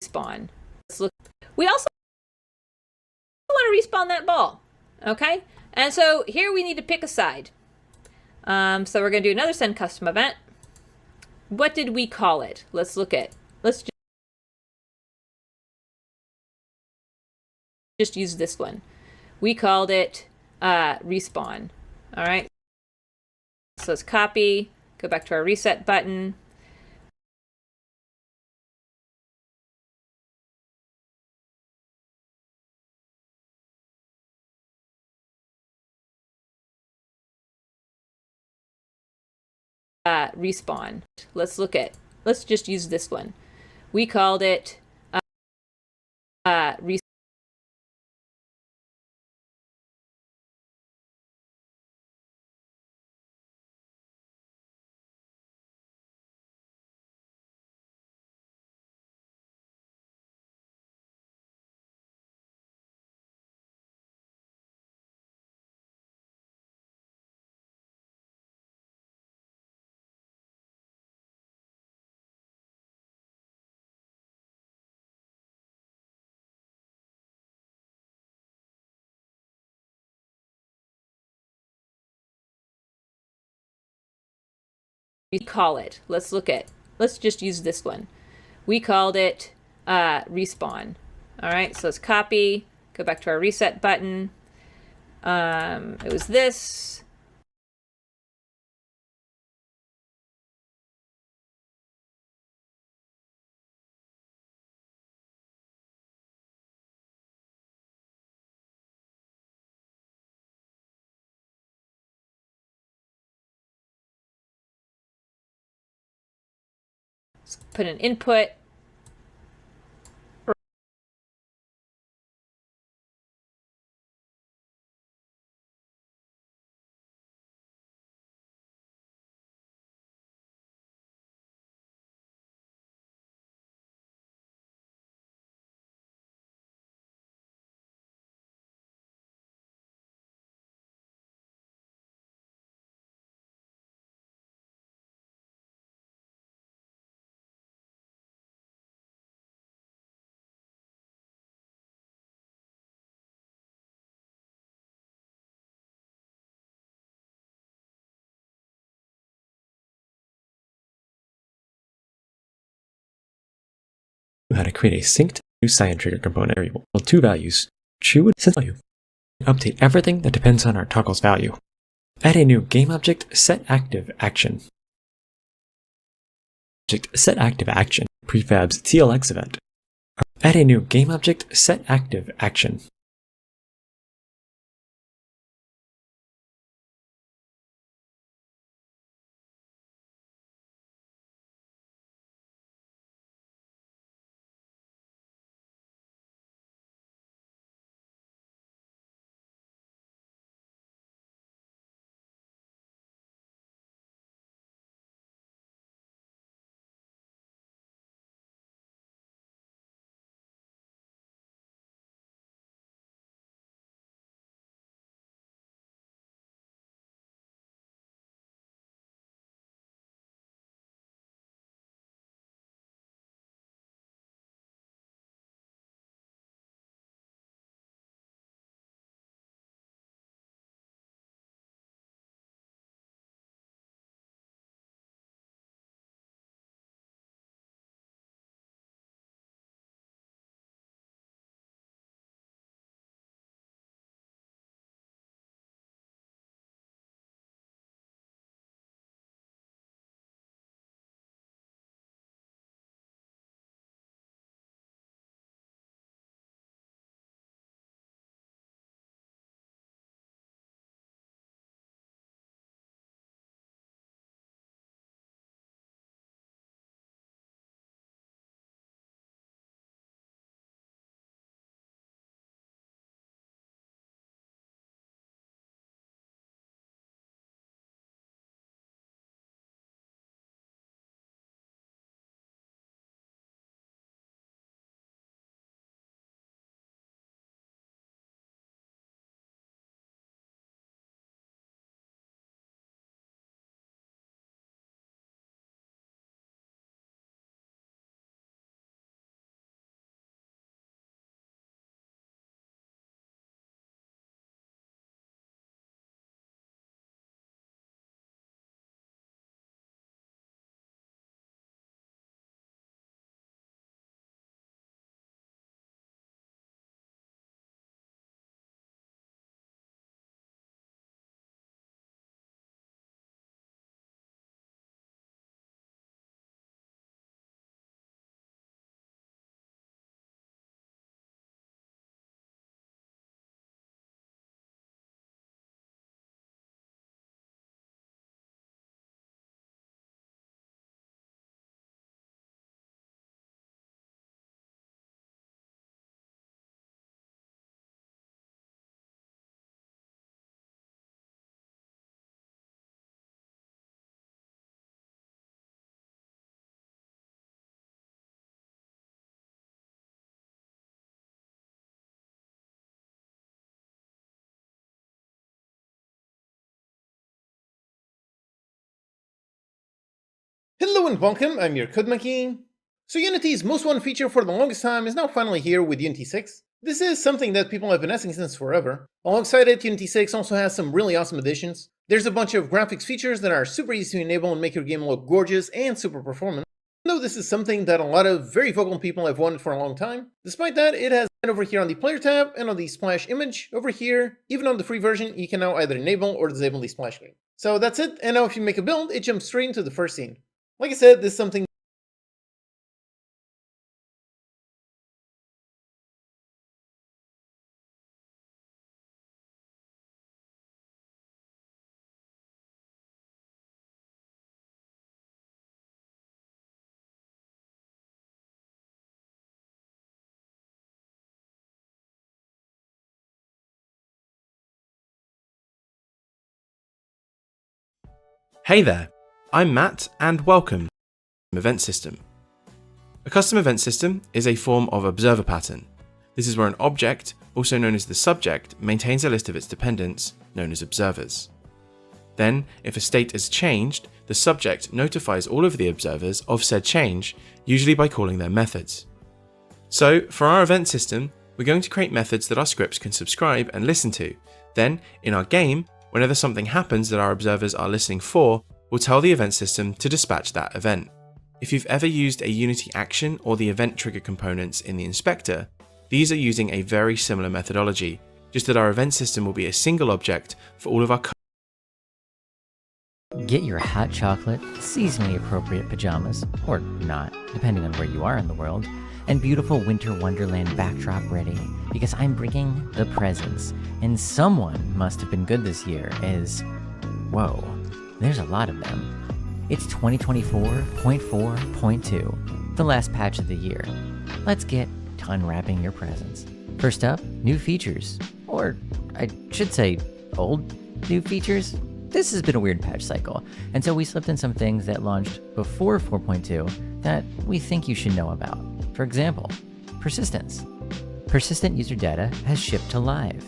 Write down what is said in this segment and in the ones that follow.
Respawn. Let's look. We also want to respawn that ball. Okay? And so here we need to pick a side. So we're going to do another send custom event. What did we call it? Let's look at. Let's just use this one. We called it respawn. All right. So let's copy, go back to our reset button. Respawn. Let's look at. Let's just use this one. We called it respawn. We call it. Let's look at. Let's just use this one. We called it respawn. All right. So let's copy, go back to our reset button. It was this. Let's put an input. How to create a synced new cyan trigger component variable. Well, two values, true and set value. Update everything that depends on our toggle's value. Add a new game object set active action. Object set active action prefabs TLX event. Add a new game object set active action. Hello and welcome, I'm your Code Monkey. So Unity's most wanted feature for the longest time is now finally here with Unity 6. This is something that people have been asking since forever. Alongside it, Unity 6 also has some really awesome additions. There's a bunch of graphics features that are super easy to enable and make your game look gorgeous and super performant. Though this is something that a lot of very vocal people have wanted for a long time, despite that, it has over here on the player tab and on the splash image over here. Even on the free version, you can now either enable or disable the splash screen. So that's it, and now if you make a build, it jumps straight into the first scene. Like I said, this is something Hey there, I'm Matt and welcome to Event System. A custom event system is a form of observer pattern. This is where an object, also known as the subject, maintains a list of its dependents, known as observers. Then, if a state is changed, the subject notifies all of the observers of said change, usually by calling their methods. So, for our event system, we're going to create methods that our scripts can subscribe and listen to. Then, in our game, whenever something happens that our observers are listening for, we'll tell the event system to dispatch that event. If you've ever used a Unity action or the event trigger components in the inspector, these are using a very similar methodology, just that our event system will be a single object for all of our Get your hot chocolate, seasonally appropriate pajamas, or not, depending on where you are in the world, and beautiful winter wonderland backdrop ready, because I'm bringing the presents, and someone must have been good this year as, whoa, there's a lot of them. It's 2024.4.2, the last patch of the year. Let's get to unwrapping your presents. First up, new features, or I should say old new features. This has been a weird patch cycle, and so we slipped in some things that launched before 4.2 that we think you should know about. For example, persistence. Persistent user data has shipped to live.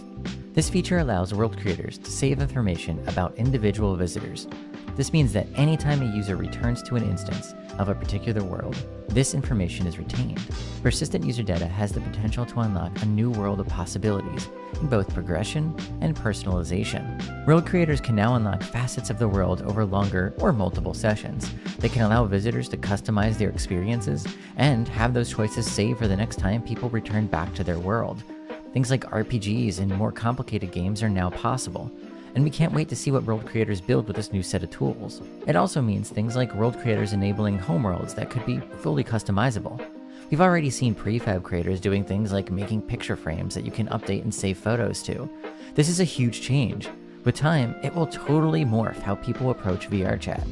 This feature allows world creators to save information about individual visitors. This means that anytime a user returns to an instance of a particular world, this information is retained. Persistent user data has the potential to unlock a new world of possibilities in both progression and personalization. World creators can now unlock facets of the world over longer or multiple sessions. They can allow visitors to customize their experiences and have those choices saved for the next time people return back to their world. Things like RPGs and more complicated games are now possible, and we can't wait to see what world creators build with this new set of tools. It also means things like world creators enabling homeworlds that could be fully customizable. We've already seen prefab creators doing things like making picture frames that you can update and save photos to. This is a huge change. With time, it will totally morph how people approach VR chat.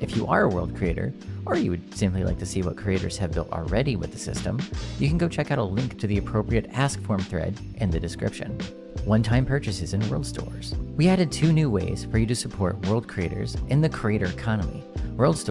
If you are a world creator, or you would simply like to see what creators have built already with the system, you can go check out a link to the appropriate Ask Form thread in the description. One-time purchases in world stores. We added 2 new ways for you to support world creators in the creator economy. World stores